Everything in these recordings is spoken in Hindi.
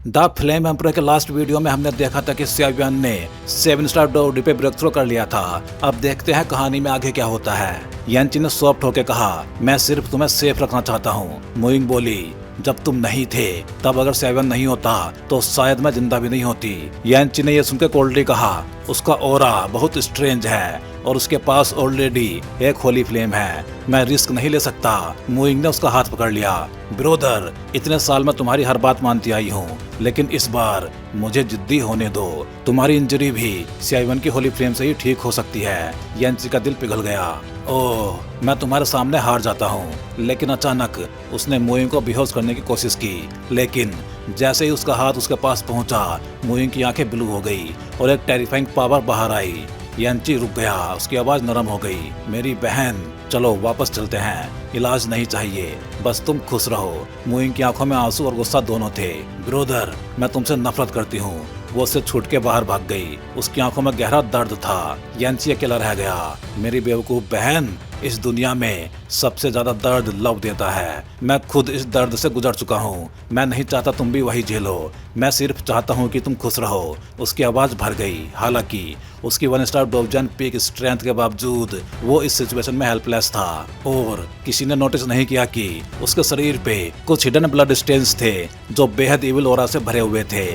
द फ्लेम एम्परर के लास्ट वीडियो में हमने देखा था कि सियावियन ने 7 स्टार डोडी पे ब्रेक थ्रू कर लिया था। अब देखते हैं कहानी में आगे क्या होता है। यानची ने सॉफ्ट होकर कहा, मैं सिर्फ तुम्हें सेफ रखना चाहता हूँ। मुइंग बोली, जब तुम नहीं थे तब अगर सियावियन नहीं होता तो शायद मैं जिंदा भी नहीं होती। यानची ने यह सुनकर कोल्डली कहा, उसका ऑरा बहुत स्ट्रेंज है और उसके पास ऑलरेडी एक होली फ्लेम है, मैं रिस्क नहीं ले सकता। मुइंग ने उसका हाथ पकड़ लिया। ब्रोदर, इतने साल में तुम्हारी हर बात मानती आई हूँ, लेकिन इस बार मुझे जिद्दी होने दो। तुम्हारी इंजरी भी सियावियन की होली फ्लेम से ही ठीक हो सकती है। यानची का दिल पिघल गया। ओह, मैं तुम्हारे सामने हार जाता हूँ। लेकिन अचानक उसने मुइंग को बेहोश करने की कोशिश की, लेकिन जैसे ही उसका हाथ उसके पास पहुंचा, मुइंग की आंखें ब्लू हो गई और एक टेरिफाइंग पावर बाहर आई। यानची रुक गया, उसकी आवाज नरम हो गई। मेरी बहन, चलो वापस चलते हैं, इलाज नहीं चाहिए, बस तुम खुश रहो। मुइंग की आंखों में आंसू और गुस्सा दोनों थे। ब्रोदर, मैं तुमसे नफरत करती हूँ। वो उससे छूट के बाहर भाग गई। उसकी आंखों में गहरा दर्द था। यानची अकेला रह गया। मेरी बेवकूफ बहन, इस दुनिया में सबसे ज्यादा दर्द लव देता है। मैं खुद इस दर्द से गुजर चुका हूँ। मैं नहीं चाहता तुम भी वही झेलो। मैं सिर्फ चाहता हूँ कि तुम खुश रहो। उसकी आवाज भर गई। हालांकि उसकी 1 स्टार डोवजन पीक स्ट्रेंथ के बावजूद वो इस सिचुएशन में हेल्पलेस था और किसी ने नोटिस नहीं किया कि उसके शरीर पे कुछ हिडन ब्लड स्टेन्स थे जो बेहद इविल ऑरा से भरे हुए थे।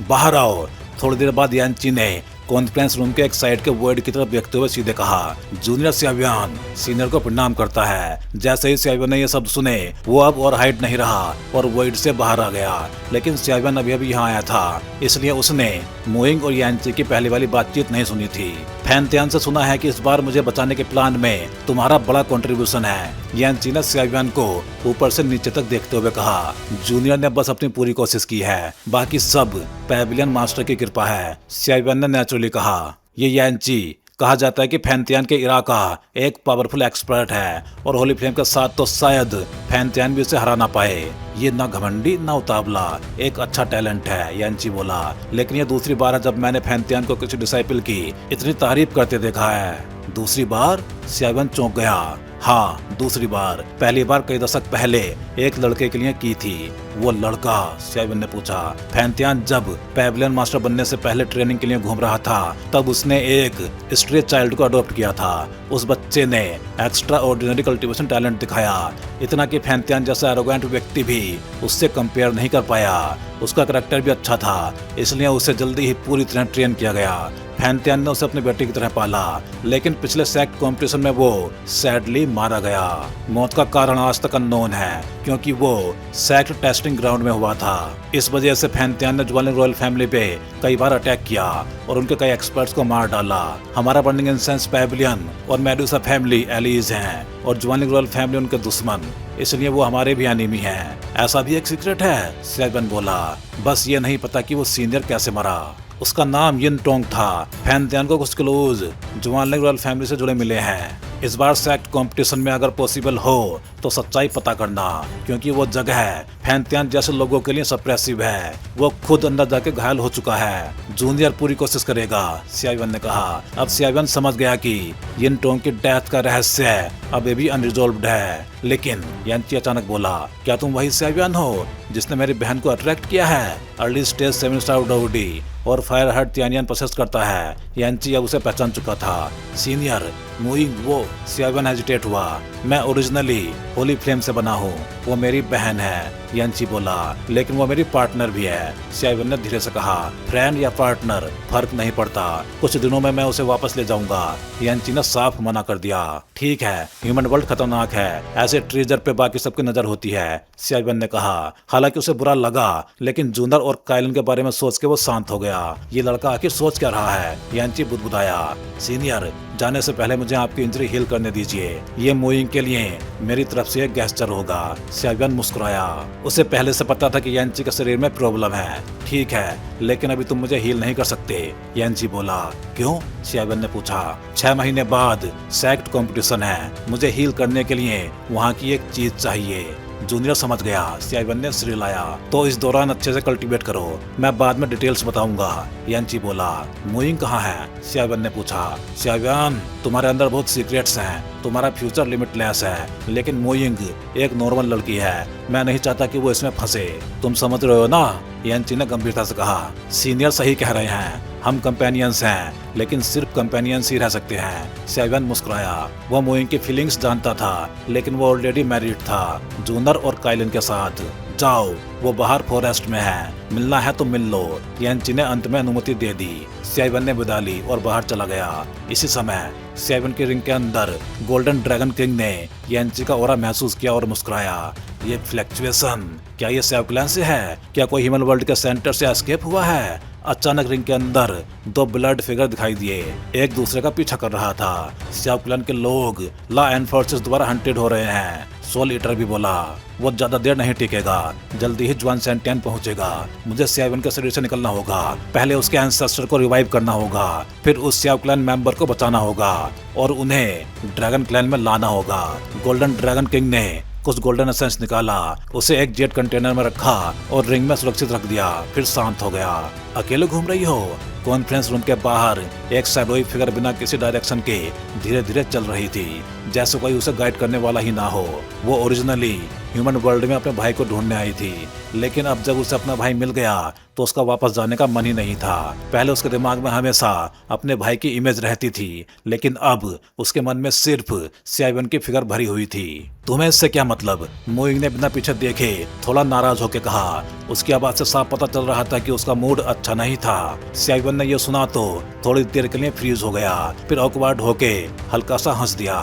बाहर आओ। थोड़ी देर बाद यानची ने कॉन्फ्रेंस रूम के एक साइड के वर्ड की तरफ देखते हुए सीधे कहा, जूनियर सियावियन सीनियर को प्रणाम करता है। जैसे ही सियावियन ने यह शब्द सुने, वो अब और हाइड नहीं रहा और वर्ड से बाहर आ गया। लेकिन सियावियन अभी अभी यहाँ आया था, इसलिए उसने मुइंग और यानची की पहली वाली बातचीत नहीं सुनी थी। फैंतियान से सुना है कि इस बार मुझे बचाने के प्लान में तुम्हारा बड़ा कंट्रीब्यूशन है। यानची ने सियावियन को ऊपर से नीचे तक देखते हुए कहा, जूनियर ने बस अपनी पूरी कोशिश की है, बाकी सब पैविलियन मास्टर की कृपा है। सियावियन ने नेचुरली कहा, ये यानची कहा जाता है कि फैंतियान के इरा का एक पावरफुल एक्सपर्ट है और होली फ्लेम के साथ तो शायद फैंतियान भी उसे हरा ना पाए। ये ना घमंडी ना उतावला, एक अच्छा टैलेंट है, यानची बोला। लेकिन ये दूसरी बार है जब मैंने फैंतियान को किसी डिसाइपल की इतनी तारीफ करते देखा है। दूसरी बार? सियावियन चौंक गया। हाँ, दूसरी बार। पहली बार कई दशक पहले एक लड़के के लिए की थी। वो लड़का? सियावियन ने पूछा। फैंतियान जब पैविलियन मास्टर बनने से पहले ट्रेनिंग के लिए घूम रहा था, तब उसने एक स्ट्रे चाइल्ड को अडॉप्ट किया था। उस बच्चे ने एक्स्ट्रा ऑर्डिनरी कल्टीवेशन टैलेंट दिखाया, इतना कि फैंतियान जैसा एरोगेंट व्यक्ति भी उससे कंपेयर नहीं कर पाया। उसका करैक्टर भी अच्छा था, इसलिए उसे जल्दी ही पूरी तरह ट्रेन किया गया। फैंतियान ने उसे अपने बेटे की तरह पाला, लेकिन पिछले सैक कॉम्पिटिशन में वो सैडली मारा गया। मौत का कारण आज तक अननोन है, क्योंकि वो सैक टेस्टिंग ग्राउंड में हुआ था। इस वजह से फैंतियान ने ज्वालिंग रॉयल फैमिली पे कई बार अटैक किया और उनके कई एक्सपर्ट्स को मार डाला। हमारा बर्निंग इंसेंस पैविलियन और मेडुसा फैमिली एलीज हैं और ज्वालिंग रॉयल फैमिली उनके दुश्मन, इसलिए वो हमारे भी एनिमी हैं। ऐसा भी एक सीक्रेट है, सियावियन बोला। बस ये नहीं पता कि वो सीनियर कैसे मरा। उसका नाम यिन टोंग था। फैंतियान को कुछ क्लूज ज्वालिंग रॉयल फैमिली से जुड़े मिले हैं। इस बार सैक्ट कंपटीशन में अगर पॉसिबल हो तो सच्चाई पता करना, क्योंकि वो जगह फैंतियान जैसे लोगों के लिए सप्रेसिव है। वो खुद अंदर जाके घायल हो चुका है। जूनियर पूरी कोशिश करेगा, सियावियन ने कहा। अब सियावियन समझ गया कि यिन टोंग की डेथ का रहस्य अभी भी अनरिजॉल्व्ड है। लेकिन यानची अचानक बोला, क्या तुम वही सियावियन हो जिसने मेरी बहन को अट्रैक्ट किया है? अर्ली स्टेज 7 स्टार डोडी और फायर हार्ट तियानियन प्रोसेस करता है। यानची अब उसे पहचान चुका था। सीनियर, मुइंग वो? सियावियन हेजिटेट हुआ। मैं ओरिजिनली होली फ्लेम से बना हूँ। वो मेरी बहन है, यानची बोला, लेकिन वो मेरी पार्टनर भी है। सियावियन ने धीरे से कहा, फ्रेंड या पार्टनर फर्क नहीं पड़ता, कुछ दिनों में मैं उसे वापस ले जाऊंगा। यानची ने साफ मना कर दिया। ठीक है, ह्यूमन वर्ल्ड खतरनाक है, ऐसे ट्रेजर पे बाकी सबकी नजर होती है, सियावियन ने कहा। हालांकि उसे बुरा लगा, लेकिन जूनर और काइलन के बारे में सोच के वो शांत हो गया। ये लड़का आखिर सोच क्या रहा है? यानची बुदबुदाया। सीनियर, जाने से पहले मुझे आपकी इंजरी हील करने दीजिए। ये मुइंग के लिए मेरी तरफ से एक गेस्चर होगा। सियावियन मुस्कुराया। उसे पहले से पता था कि यानची के शरीर में प्रॉब्लम है। ठीक है, लेकिन अभी तुम मुझे हील नहीं कर सकते, यानची बोला। क्यों? सियावियन ने पूछा। 6 महीने बाद सैक्ट कंपटीशन है। मुझे हील करने के लिए वहाँ की एक चीज चाहिए। जूनियर समझ गया। सियावन ने सिर हिलाया। तो इस दौरान अच्छे से कल्टीवेट करो, मैं बाद में डिटेल्स बताऊंगा, यानची बोला। मुइंग कहाँ है? सियावन ने पूछा। सियावन, तुम्हारे अंदर बहुत सीक्रेट्स हैं, तुम्हारा फ्यूचर लिमिटलेस है, लेकिन मुइंग एक नॉर्मल लड़की है, मैं नहीं चाहता कि वो इसमें फंसे, तुम समझ रहे हो ना? यानची ने गंभीरता से कहा। सीनियर सही कह रहे हैं, हम कंपेनियंस हैं, लेकिन सिर्फ कंपेनियंस ही रह सकते हैं। सियावन मुस्कुराया। वो मुइंग की फीलिंग्स जानता था, लेकिन वो ऑलरेडी मैरिड था, जूनर और काइलिन के साथ। जाओ, वो बाहर फॉरेस्ट में है, मिलना है तो मिल लो। यानची ने अंत में अनुमति दे दी। सियावन ने विदा ली और बाहर चला गया। इसी समय सियावन की रिंग के अंदर गोल्डन ड्रैगन किंग ने यानची का ऑरा महसूस किया और मुस्कुराया। ये फ्लक्चुएशन, क्या ये सेवक्लैन से है? क्या कोई ह्यूमन वर्ल्ड के सेंटर से एस्केप हुआ है? अचानक रिंग के अंदर दो ब्लड फिगर दिखाई दिए, एक दूसरे का पीछा कर रहा था। सेवक्लैन के लोग लॉ एनफोर्सेस द्वारा हंटेड हो रहे हैं। सोल ईटर भी बोला, वो ज्यादा देर नहीं टिकेगा, जल्दी ही जुआन सैंटियन पहुंचेगा। मुझे सियावन के शरीर से निकलना होगा, पहले उसके एंसेस्टर को रिवाइव करना होगा, फिर उस सियाव क्लैन मेंबर को बचाना होगा और उन्हें ड्रैगन क्लैन में लाना होगा। गोल्डन ड्रैगन किंग ने कुछ गोल्डन एसेंस निकाला, उसे एक जेट कंटेनर में रखा और रिंग में सुरक्षित रख दिया, फिर शांत हो गया। अकेले घूम रही हो? कॉन्फ्रेंस रूम के बाहर एक शैडोई फिगर बिना किसी डायरेक्शन के धीरे धीरे चल रही थी, जैसे कोई उसे गाइड करने वाला ही ना हो। वो ओरिजिनली ह्यूमन वर्ल्ड में अपने भाई को ढूंढने आई थी, लेकिन अब जब उसे अपना भाई मिल गया तो उसका वापस जाने का मन ही नहीं था। पहले उसके दिमाग में हमेशा अपने भाई की इमेज रहती थी, लेकिन अब उसके मन में सिर्फ सियावन की फिगर भरी हुई थी। तुम्हें इससे क्या मतलब? मुइंग ने बिना पीछे देखे थोड़ा नाराज होकर कहा। उसकी आवाज से साफ पता चल रहा था कि उसका मूड अच्छा नहीं था। सियावन ने यह सुना तो थोड़ी देर के लिए फ्रीज हो गया, फिर ऑकवर्ड होके हल्का सा हंस दिया।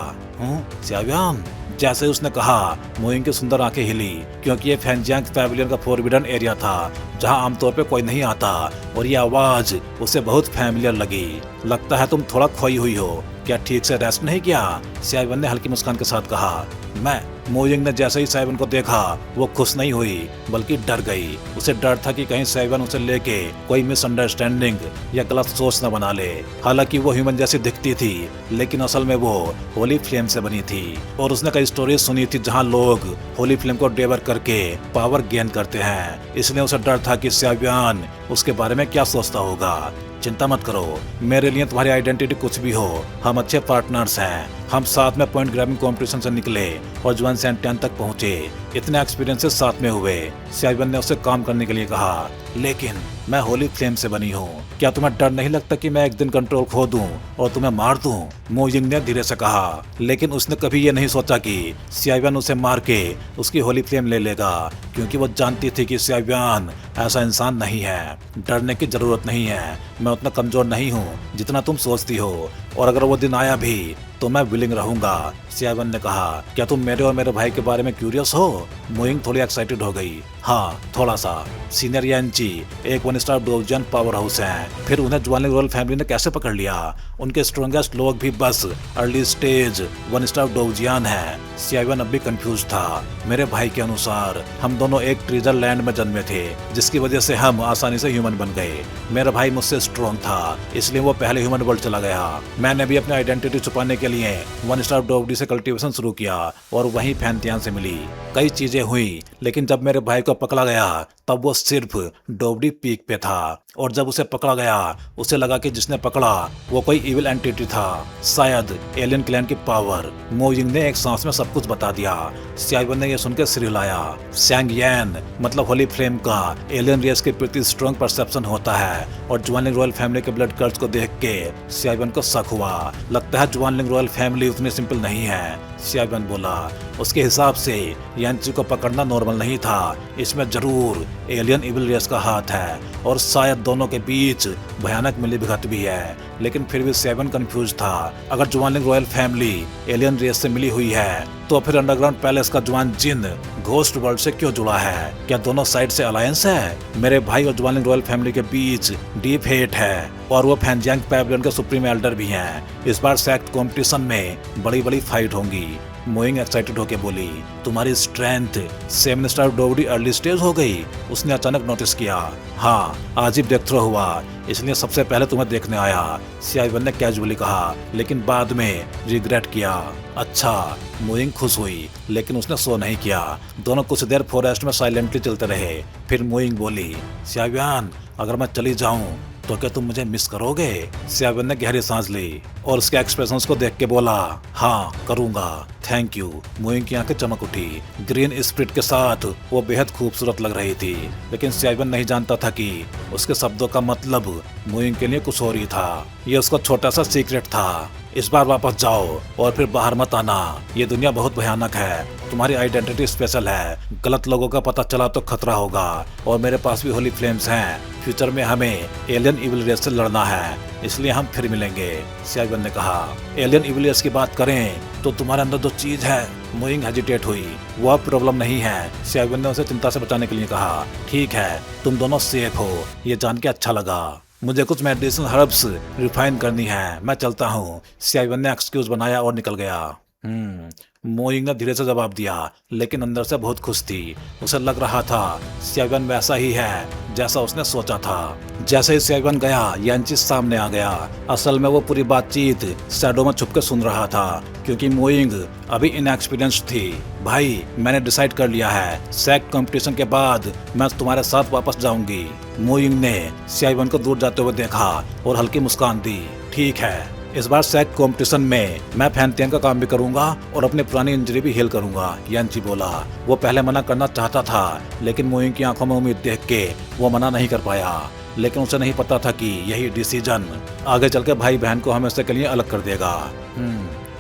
सियावन, जैसे उसने कहा, मुइंग की सुंदर आंखें हिली, क्योंकि ये फैंजियांग पैविलियन का फोरबिडन एरिया था, जहां आमतौर पे कोई नहीं आता, और ये आवाज उसे बहुत फैमिलियर लगी। लगता है तुम थोड़ा खोई हुई हो, क्या ठीक से रेस्ट नहीं किया? सियावन ने हल्की मुस्कान के साथ कहा। मैं मुइंग ने जैसे ही सियावन को देखा, वो खुश नहीं हुई बल्कि डर गई। उसे डर था कि कहीं सियावन उसे लेके कोई मिसअंडरस्टैंडिंग या गलत सोच न बना ले। हालांकि वो ह्यूमन जैसी दिखती थी, लेकिन असल में वो होली फ्लेम से बनी थी, और उसने कई स्टोरीज सुनी थी जहां लोग होली फ्लेम को डेवर करके पावर गेन करते हैं। इसलिए उसे डर था कि सियावन उसके बारे में क्या सोचता होगा। चिंता मत करो, मेरे लिए तुम्हारी आइडेंटिटी कुछ भी हो, हम अच्छे पार्टनर्स हैं। हम साथ में पॉइंट ग्रैबिंग कंपटीशन से निकले और जुआन सैंटियन तक पहुंचे, इतने एक्सपीरियंसेस साथ में हुए। सियावन ने उससे काम करने के लिए कहा। लेकिन मैं होली फ्लेम से बनी हूँ, क्या तुम्हें डर नहीं लगता कि मैं एक दिन कंट्रोल खो दूं और तुम्हें मार दूं? मुइंग ने धीरे से कहा। लेकिन उसने कभी ये नहीं सोचा कि सियावन उसे मार के उसकी होली फ्लेम ले लेगा, क्योंकि वो जानती थी कि सियावन ऐसा इंसान नहीं है। डरने की जरूरत नहीं है, मैं उतना कमजोर नहीं हूँ जितना तुम सोचती हो, और अगर वो दिन आया भी तो मैं विलिंग रहूंगा। सियावन ने कहा। क्या तुम मेरे और मेरे भाई के बारे में क्यूरियस हो? मुइंग थोड़ी एक्साइटेड हो गई। हाँ, थोड़ा सा। सीनियर यानची एक 1 स्टार डोवजियन पावर हाउस है, फिर उन्हें ज्वानलिंग रॉयल फैमिली ने कैसे पकड़ लिया? उनके स्ट्रॉन्गेस्ट लोग भी बस अर्ली स्टेज 1 स्टार डोवजियन है। सियावन अब भी कंफ्यूज था। मेरे भाई के अनुसार हम दोनों एक ट्रीजर लैंड में जन्मे थे, जिसकी वजह से हम आसानी से ह्यूमन बन गए। मेरा भाई मुझसे स्ट्रॉन्ग था, इसलिए वो पहले ह्यूमन वर्ल्ड चला गया। मैंने भी अपनी आइडेंटिटी छुपाने के लिए 1 स्टार डोवडी से कल्टीवेशन शुरू किया और वहीं फैंतियान से मिली। कई चीजें हुई, लेकिन जब मेरे भाई को पकड़ा गया तब वो सिर्फ डोवडी पीक पे था, और जब उसे पकड़ा गया उसे लगा कि जिसने पकड़ा वो कोई इविल एंटिटी था, शायद एलियन क्लैन की पावर। मुइंग ने एक सांस में सब कुछ बता दिया। सियावन ने यह सुनकर सिर हिलाया। सैंग यैन मतलब होली फ्लेम का एलियन रेस के प्रति स्ट्रॉन्ग परसेप्शन होता है, और ज्वानलिंग रॉयल फैमिली के ब्लड कर्ज को देख के सियावन को शक हुआ। लगता है ज्वानलिंग रॉयल फैमिली उतनी सिंपल नहीं है। सियावन बोला। उसके हिसाब से यानची को पकड़ना नॉर्मल नहीं था, इसमें जरूर एलियन इविल रेस का हाथ है, और शायद दोनों के बीच भयानक मिलीभगत भी है। लेकिन फिर भी सियावन कंफ्यूज था। अगर ज्वानलिंग रॉयल फैमिली एलियन रेस से मिली हुई है, तो फिर अंडरग्राउंड पैलेस का ज्वान जिन घोस्ट वर्ल्ड से क्यों जुड़ा है? क्या दोनों साइड से अलायंस है? मेरे भाई और ज्वानलिंग रॉयल फैमिली के बीच डीप हेट है, और वो फैंजियांग पैविलियन के सुप्रीम एल्डर भी हैं। इस बार सैक्ट कॉम्पिटिशन में बड़ी बड़ी फाइट होंगी। मोइंग एक्साइटेड होके बोली, तुम्हारी स्ट्रेंथ 7 स्टार डोवडी अर्ली स्टेज हो गई। उसने अचानक नोटिस किया। हाँ, आज ही ब्रेक थ्रो हुआ, इसलिए सबसे पहले तुम्हें देखने आया, CI1 ने कैजुअली कहा, लेकिन बाद में रिग्रेट किया। अच्छा, मोइंग खुश हुई, लेकिन उसने सो नहीं किया। दोनों कुछ देर फॉरेस्ट में साइलेंटली चलते रहे। फिर मोइंग बोली, CI1, अगर मैं चली जाऊं तो क्या तुम मुझे मिस करोगे? CI1 ने गहरी सांस ली और उसके एक्सप्रेशंस को देख के बोला, हाँ करूंगा, थैंक यू। मोइंग की आंखें चमक उठी। ग्रीन स्प्रिट के साथ वो बेहद खूबसूरत लग रही थी, लेकिन CI1 नहीं जानता था कि उसके शब्दों का मतलब मोइंग के लिए कुछ और ही था। ये उसका छोटा सा सीक्रेट था। इस बार वापस जाओ और फिर बाहर मत आना। ये दुनिया बहुत भयानक है, तुम्हारी आइडेंटिटी स्पेशल है। गलत लोगों का पता चला तो खतरा होगा, और मेरे पास भी होली फ्लेम्स हैं। फ्यूचर में हमें एलियन इविल रेस से लड़ना है, इसलिए हम फिर मिलेंगे, CI1 ने कहा। एलियन इविल रेस की बात करें तो तुम्हारे अंदर जो चीज है, मोइंग हेजिटेट हुई, वो प्रॉब्लम नहीं है। CI1 ने उसे चिंता से बचाने के लिए कहा, ठीक है, तुम दोनों सेफ हो, ये जान के अच्छा लगा। मुझे कुछ मेडिसिन हर्ब्स रिफाइन करनी है, मैं चलता हूँ। CI1 ने एक्सक्यूज बनाया और निकल गया। मोइंग ने धीरे से जवाब दिया, लेकिन अंदर से बहुत खुश थी। उसे लग रहा था CI1 वैसा ही है जैसा उसने सोचा था। जैसे ही CI1 गया, यांची सामने आ गया। असल में वो पूरी बातचीत शैडो में छुप के सुन रहा था, क्योंकि मोइंग अभी इनएक्सपीरियंस थी। भाई, मैंने डिसाइड कर लिया है, सैक कंपटीशन के बाद मैं तुम्हारे साथ वापस जाऊंगी। मोइंग ने CI1 को दूर जाते हुए देखा और हल्की मुस्कान दी। ठीक है, इस बार सैक कंपटीशन में मैं फैंटियन का काम भी करूंगा और अपनी पुरानी इंजरी भी हील करूंगा, यांची बोला। वो पहले मना करना चाहता था, लेकिन मोइंग की आंखों में उम्मीद देख के वो मना नहीं कर पाया। लेकिन उसे नहीं पता था कि यही डिसीजन आगे चल के भाई बहन को हमेशा के लिए अलग कर देगा।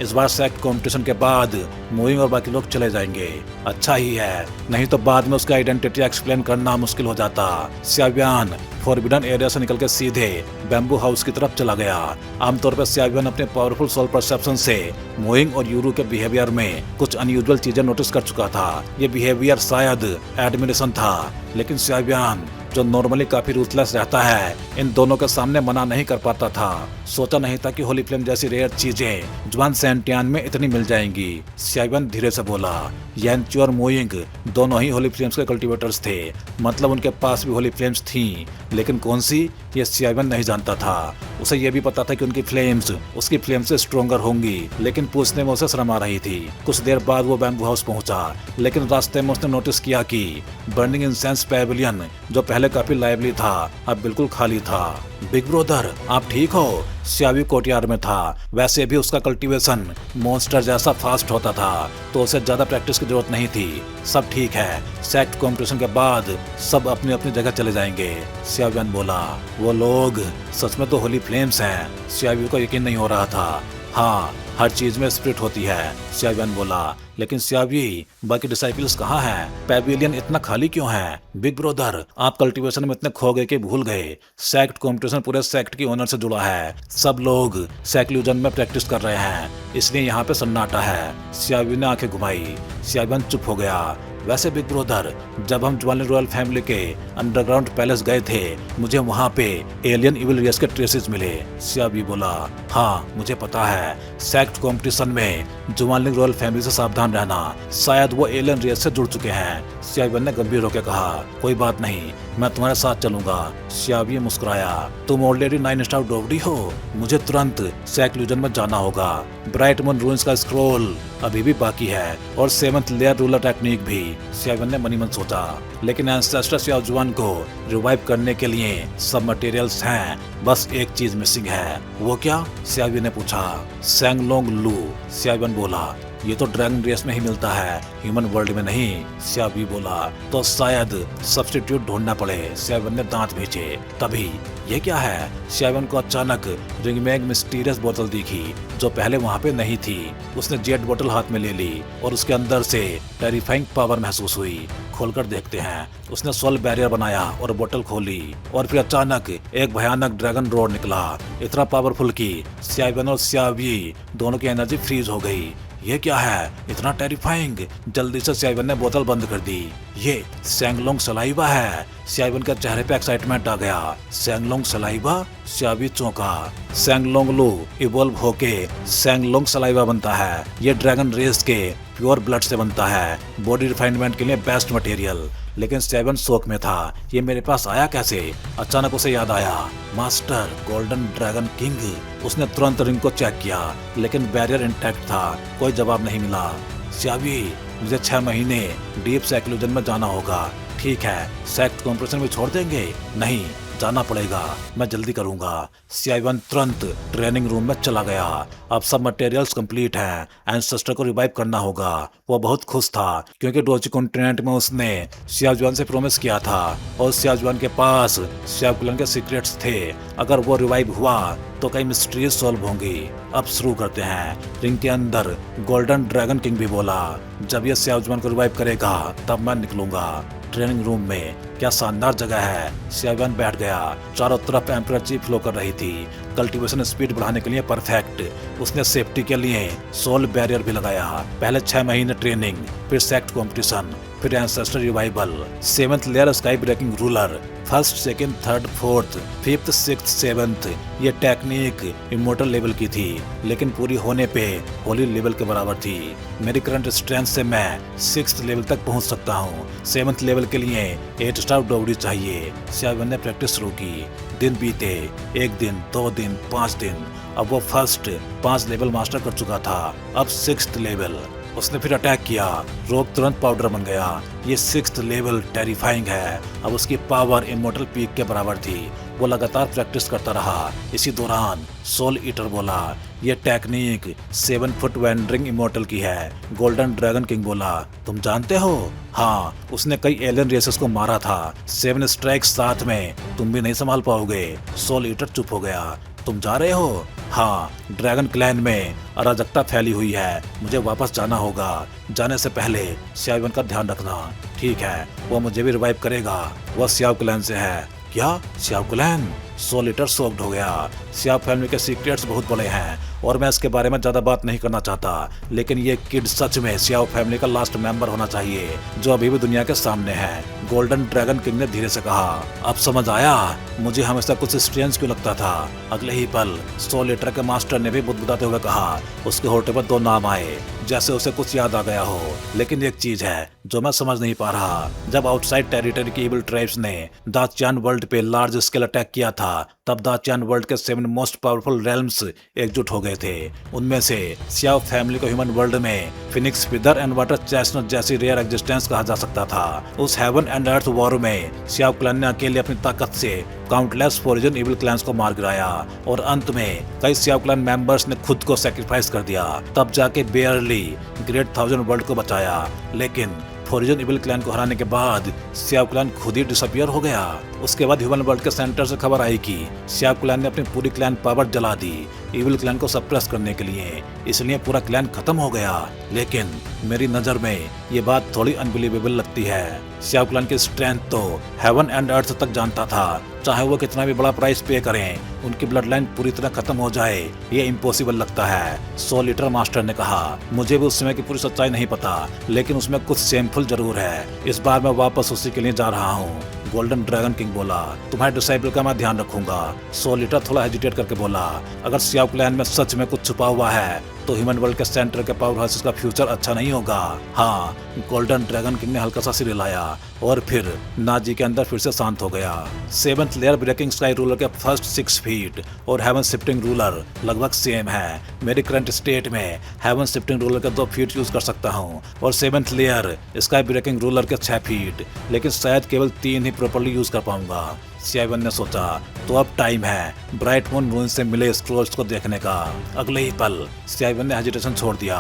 इस बार सैक कंपटीशन के बाद मोइंग और बाकी लोग चले जाएंगे। अच्छा ही है, नहीं तो बाद में उसका आइडेंटिटी एक्सप्लेन करना मुश्किल हो जाता। CI1 फॉरबिडन एरिया से निकल के सीधे बैम्बू हाउस की तरफ चला गया। आमतौर पर CI1 अपने पावरफुल सोल परसेप्शन से मोइंग और यूरू के बिहेवियर में कुछ अनयूजुअल चीजें नोटिस कर चुका था। ये बिहेवियर शायद एडमिरेशन था, लेकिन CI1 जो नॉर्मली काफी रूथलेस रहता है, इन दोनों के सामने मना नहीं कर पाता था। सोचा नहीं था कि होली फ्लेम जैसी रेयर चीजें जुआन सैंटियान में इतनी मिल जाएंगी। CI1 धीरे से बोला। यांची और मोइंग दोनों ही होली फ्लेम्स के कल्टीवेटर्स थे, मतलब उनके पास भी होली फ्लेम्स थीं, लेकिन कौन सी, ये CI1 नहीं जानता था। उसे यह भी पता था कि उनकी फ्लेम्स उसकी फ्लेम से स्ट्रोंगर होंगी, लेकिन पूछने में उसे शर्म आ रही थी। कुछ देर बाद वो बैम्बू हाउस पहुंचा, लेकिन रास्ते में उसने नोटिस किया कि बर्निंग इंसेंस पैविलियन, जो पहले काफी लाइवली था, अब बिल्कुल खाली था। बिग ब्रदर, आप ठीक हो? CI1 कोर्टयार्ड में था। वैसे भी उसका कल्टीवेशन मॉन्स्टर जैसा फास्ट होता था, तो उसे ज्यादा प्रैक्टिस की जरूरत नहीं थी। सब ठीक है, सैक कॉम्पिटिशन के बाद सब अपनी अपनी जगह चले जाएंगे, CI1 बोला। वो लोग सच में तो होली फ्लेम्स हैं। CI1 को यकीन नहीं हो रहा था। हाँ, हर चीज में स्पिरिट होती है, CI1 बोला। लेकिन CI1, बाकी डिसाइपल्स कहाँ हैं? पैविलियन इतना खाली क्यों है? बिग ब्रदर, आप कल्टीवेशन में इतने खो गए कि भूल गए, सेक्ट कॉम्पिटिशन पूरे सेक्ट की ओनर से जुड़ा है। सब लोग सेक्लूजन में प्रैक्टिस कर रहे हैं, इसलिए यहाँ पे सन्नाटा है। CI1 ने आंखें घुमाई। CI1 चुप हो गया। वैसे बिग ब्रदर, जब हम ज्वालिन रॉयल फैमिली के अंडरग्राउंड पैलेस गए थे, मुझे वहाँ पे एलियन इविल रेस के ट्रेसेस मिले, CI1 बोला। हाँ, मुझे पता है। सेक्ट कंपटीशन में ज्वालिन रॉयल फैमिली से सावधान रहना, शायद वो एलियन रेस से जुड़ चुके हैं, CI1 ने गंभीर होकर कहा। कोई बात नहीं, मैं तुम्हारे साथ चलूंगा, CI1 मुस्कुराया। तुम ऑलरेडी 9 स्टार डोवडी हो, मुझे तुरंत सेक्लूजन में जाना होगा। ब्राइट मून रूइंस का स्क्रॉल अभी भी बाकी है, और 7th लेयर रूलर टेक्निक भी, CI1 ने मनी मन सोचा। लेकिन एंसेस्टर सियाजुआन को रिवाइव करने के लिए सब मटेरियल्स हैं, बस एक चीज मिसिंग है। वो क्या? CI1 ने पूछा। सैंगलोंग लू, CI1 बोला। ये तो ड्रैगन रेस में ही मिलता है, ह्यूमन वर्ल्ड में नहीं, CI1 बोला। तो शायद सब्स्टिट्यूट ढूंढना पड़े, CI1 ने दांत भींचे। तभी ये क्या है? CI1 को अचानक रिंग में एक मिस्टीरियस बोतल दिखी, जो पहले वहाँ पे नहीं थी। उसने जेट बोतल हाथ में ले ली और उसके अंदर से टेरिफाइंग पावर महसूस हुई। खोलकर देखते हैं। उसने सोल बैरियर बनाया और बोतल खोली, और फिर अचानक एक भयानक ड्रैगन रोड निकला, इतना पावरफुल कि CI1 और CI1 दोनों की एनर्जी फ्रीज हो गई। ये क्या है, इतना टेरिफाइंग। जल्दी से सियावन ने बोतल बंद कर दी। ये सैंगलोंग सलाइवा है। सियावन के चेहरे पे एक्साइटमेंट आ गया। सैंगलोंग सलाइवा? सियावी चौंका। सैंगलोंग लू इवॉल्व होके सैंगलोंग सलाइवा बनता है। ये ड्रैगन रेस के प्योर ब्लड से बनता है, बॉडी रिफाइनमेंट के लिए बेस्ट मटेरियल। लेकिन सियावन शौक में था, ये मेरे पास आया कैसे? अचानक उसे याद आया, मास्टर गोल्डन ड्रैगन किंग। उसने तुरंत रिंग को चेक किया, लेकिन बैरियर इंटैक्ट था, कोई जवाब नहीं मिला। सियावी, मुझे 6 महीने डीप सेक्लूजन में जाना होगा। ठीक है, सेक्ट कॉम्प्रेशन में छोड़ देंगे? नहीं, जाना पड़ेगा, मैं जल्दी करूंगा। सियावन तुरंत ट्रेनिंग रूम में चला गया। अब सब मटेरियल्स कंप्लीट हैं, एंसेस्टर को रिवाइव करना होगा। वो बहुत खुश था क्योंकि डोची कॉन्टिनेंट में उसने सियाजुआन से प्रॉमिस किया था और सियाजुआन के पास सियाकुलन के सीक्रेट्स थे। अगर वो रिवाइव हुआ तो कई मिस्ट्रीज सॉल्व होंगी। अब शुरू करते हैं। रिंग के अंदर गोल्डन ड्रैगन किंग भी बोला, जब ये सियाजुआन को रिवाइव करेगा तब मैं निकलूंगा। ट्रेनिंग रूम में क्या शानदार जगह है। सियावन बैठ गया। चारों तरफ एम्परर जी फ्लो कर रही थी। कल्टीवेशन स्पीड बढ़ाने के लिए परफेक्ट। उसने सेफ्टी के लिए सोल बैरियर भी लगाया। पहले 6 महीने ट्रेनिंग, फिर सेक्ट कंपटीशन, फिर ancestor revival, 7th layer sky breaking ruler, 1st, 2nd, 3rd, 4th, 5th, 6th, 7th। ये टेक्निक इमोर्टल लेवल की थी, लेकिन पूरी होने पे होली लेवल के बराबर थी। मेरी करंट स्ट्रेंथ से मैं 6th लेवल तक पहुंच सकता हूं। 7th लेवल के लिए 8 स्टार डोबरी चाहिए। सियावन ने प्रैक्टिस शुरू की। दिन बीते, 1 दिन, 2 दिन, 5 दिन। अब वो फर्स्ट 5 लेवल मास्टर कर चुका था। अब 6th लेवल। उसने फिर अटैक किया। रोग तुरंत पाउडर बन गया। ये 6th लेवल टेरिफाइंग है। अब उसकी पावर इमोर्टल पीक के बराबर थी। वो लगातार प्रैक्टिस करता रहा। इसी दौरान सोल ईटर बोला, ये टेक्निक 7 फुट वैंडरिंग इमोर्टल की है। गोल्डन ड्रैगन किंग बोला, तुम जानते हो? हाँ, उसने कई एलियन रेसेस को मारा था। 7 स्ट्राइक्स साथ में तुम भी नहीं संभाल पाओगे। सोल ईटर चुप हो गया। तुम जा रहे हो? हाँ, ड्रैगन क्लैन में अराजकता फैली हुई है, मुझे वापस जाना होगा। जाने से पहले सियावन का ध्यान रखना। ठीक है, वो मुझे भी रिवाइव करेगा। वह सियाव क्लैन से है। क्या? सियाव क्लैन? सोल ईटर शॉक्ड हो गया। सियाव फैमिली के सीक्रेट्स बहुत बड़े हैं और मैं इसके बारे में ज्यादा बात नहीं करना चाहता, लेकिन ये किड सच में सियाव फैमिली का लास्ट मेंबर होना चाहिए जो अभी भी दुनिया के सामने है। गोल्डन ड्रैगन किंग ने धीरे से कहा। अब समझ आया, मुझे हमेशा कुछ स्ट्रेंज क्यों लगता था। अगले ही पल सोल ईटर के मास्टर ने भी बुदबुदाते हुए कहा। उसके होठे पर 2 नाम आए, जैसे उसे कुछ याद आ गया हो। लेकिन एक चीज है जो मैं समझ नहीं पा रहा। जब आउटसाइड टेरिटरी की इविल ट्राइब्स ने दाचियान वर्ल्ड पे लार्ज स्केल अटैक किया था, तब दाचियान वर्ल्ड के 7 मोस्ट पावरफुल रेल्म्स एकजुट हो गए थे। उनमें से सियाव फैमिली को ह्यूमन वर्ल्ड में फिनिक्स विदर एंड वाटर चेस्टनट जैसी रेयर एग्जिस्टेंस कहा जा सकता था। उस हेवन एंड अर्थ वॉर में सियाव क्लैन ने अकेले अपनी ताकत से काउंटलेस फोरिजन इविल क्लैंस को मार गिराया और अंत में कई सियाव क्लैन मेंबर्स ने खुद को सैक्रिफाइस कर दिया। तब जाके बेयरली ग्रेट 1000 वर्ल्ड को बचाया। लेकिन फोरिजन इविल क्लैन को हराने के बाद सियाव क्लैन खुद ही डिसअपियर हो गया। उसके बाद ह्यूमन वर्ल्ड के सेंटर से खबर आई कि सियाव क्लैन ने अपनी पूरी क्लैन पावर जला दी इविल क्लैन को सप्रेस करने के लिए, इसलिए पूरा क्लैन खत्म हो गया। लेकिन मेरी नजर में ये बात थोड़ी अनबिलीवेबल लगती है। सियाव क्लैन की स्ट्रेंथ तो हेवन एंड अर्थ तक जानता था। चाहे वो कितना भी बड़ा प्राइस पे करें, उनकी ब्लड लाइन पूरी तरह खत्म हो जाए ये इम्पॉसिबल लगता है। सोल ईटर मास्टर ने कहा, मुझे भी उस समय की पूरी सच्चाई नहीं पता, लेकिन उसमें कुछ शेमफुल जरूर है। इस बार मैं वापस उसी के लिए जा रहा हूँ। गोल्डन ड्रैगन किंग बोला, तुम्हारे डिसाइपल का मैं ध्यान रखूंगा। सोल ईटर थोड़ा हेजिटेट करके बोला, अगर सियाव क्लैन में सच में कुछ छुपा हुआ है तो ह्यूमन वर्ल्ड के सेंटर के पावर हाउसेस का फ्यूचर अच्छा नहीं होगा। हाँ, गोल्डन ड्रैगन किंग ने हल्का सा सिर हिलाया और फिर नाजी के अंदर फिर से शांत हो गया। 7th layer breaking sky ruler के फर्स्ट 6 फीट और हेवन शिफ्टिंग रूलर लगभग सेम है। मेरी करंट स्टेट में हेवन शिफ्टिंग रूलर के 2 फीट यूज कर सकता हूँ और 7th layer sky breaking ruler के 6 फीट, लेकिन शायद केवल 3 ही प्रॉपर्ली यूज कर पाऊंगा। सियावन ने सोचा, तो अब टाइम है ब्राइट मून रूइन से मिले स्क्रोल्स को देखने का। अगले ही पल सियावन ने हेजिटेशन छोड़ दिया।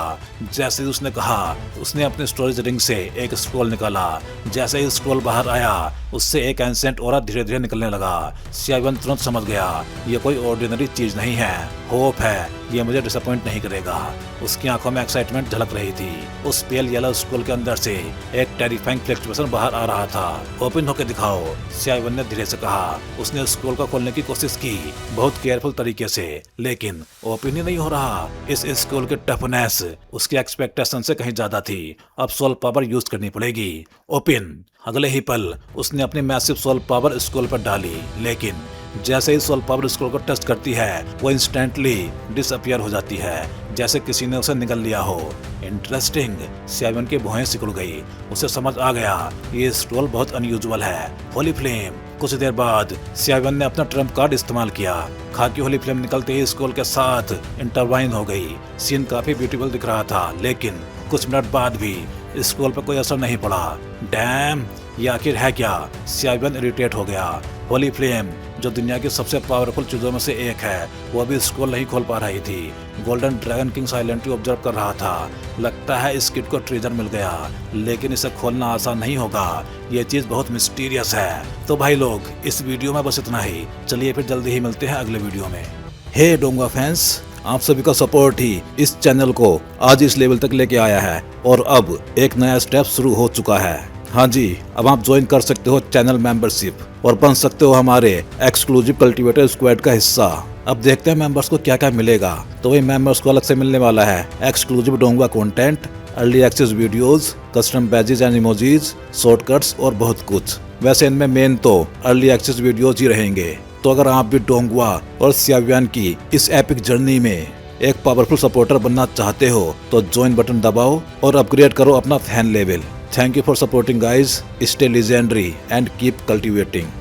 जैसे ही उसने कहा, उसने अपने स्टोरेज रिंग से एक स्क्रोल निकाला। जैसे ही स्क्रोल बाहर आया, उससे एक एंसेंट ऑरा धीरे धीरे निकलने लगा। सियावन तुरंत समझ गया, ये कोई ऑर्डिनरी चीज नहीं है, होप है। ये मुझे डिसअपॉइंट नहीं करेगा। उसकी आंखों में एक्साइटमेंट झलक रही थी। उस पेल येलो स्कूल के अंदर से एक टेरिफाइंग फ्लक्चुएशन बाहर आ रहा था। ओपन होकर दिखाओ, सियावन ने धीरे से कहा। उसने स्कूल को खोलने की कोशिश की, बहुत केयरफुल तरीके से, लेकिन ओपन ही नहीं हो रहा। इस स्कूल की टफनेस उसकी एक्सपेक्टेशन से कहीं ज्यादा थी। अब सोल पावर यूज करनी पड़ेगी। ओपन। अगले ही पल उसने अपनी मैसिव सोल पावर स्कूल पर डाली, लेकिन जैसे ही सोल पावर स्कूल को टच करती है वो इंस्टेंटली डिसअपियर हो जाती है, जैसे किसी ने उसे निगल लिया हो। इंटरेस्टिंग। सियावन की भौहें सिकुड़ गई। उसे समझ आ गया ये स्क्रोल बहुत अनयूजुअल है। होली फ्लेम। कुछ देर बाद सियावन ने अपना ट्रम्प कार्ड इस्तेमाल किया। खाकी होली फ्लेम निकलते ही स्कूल के साथ इंटरवाइन हो गई। सीन काफी ब्यूटीफुल दिख रहा था, लेकिन कुछ मिनट बाद भी स्कूल पर कोई असर नहीं पड़ा। डैम, ये आखिर है क्या? सियावन इरिटेट हो गया। होली फ्लेम, जो दुनिया की सबसे पावरफुल चीजों में से एक है, वो अभी स्कूल नहीं खोल पा रही थी। Golden dragon king silently observe कर रहा था। लगता है इस किड को ट्रेजर मिल गया, लेकिन इसे खोलना आसान नहीं होगा। ये चीज बहुत मिस्टीरियस है। तो भाई लोग, इस वीडियो में बस इतना ही। चलिए फिर जल्दी ही मिलते हैं अगले वीडियो में। हे डोंगा फैंस, आप सभी का सपोर्ट ही इस चैनल को आज इस लेवल तक लेके आया है, और अब एक नया स्टेप शुरू हो चुका है। हाँ जी, अब आप ज्वाइन कर सकते हो चैनल मेंबरशिप और बन सकते हो हमारे एक्सक्लूसिव कल्टीवेटर स्क्वाड का हिस्सा। अब देखते हैं मेंबर्स को क्या क्या मिलेगा। तो वही मेंबर्स को अलग से मिलने वाला है एक्सक्लूसिव डोंगा content, early access videos, custom badges and emojis, shortcuts और बहुत कुछ। वैसे इनमें मेन तो अर्ली एक्सेस वीडियोज ही रहेंगे। तो अगर आप भी डोंगवा और सियावन की इस एपिक जर्नी में एक पावरफुल सपोर्टर बनना चाहते हो तो ज्वाइन बटन दबाओ और अपग्रेड करो अपना fan level. Thank you for supporting guys. Stay legendary and keep cultivating.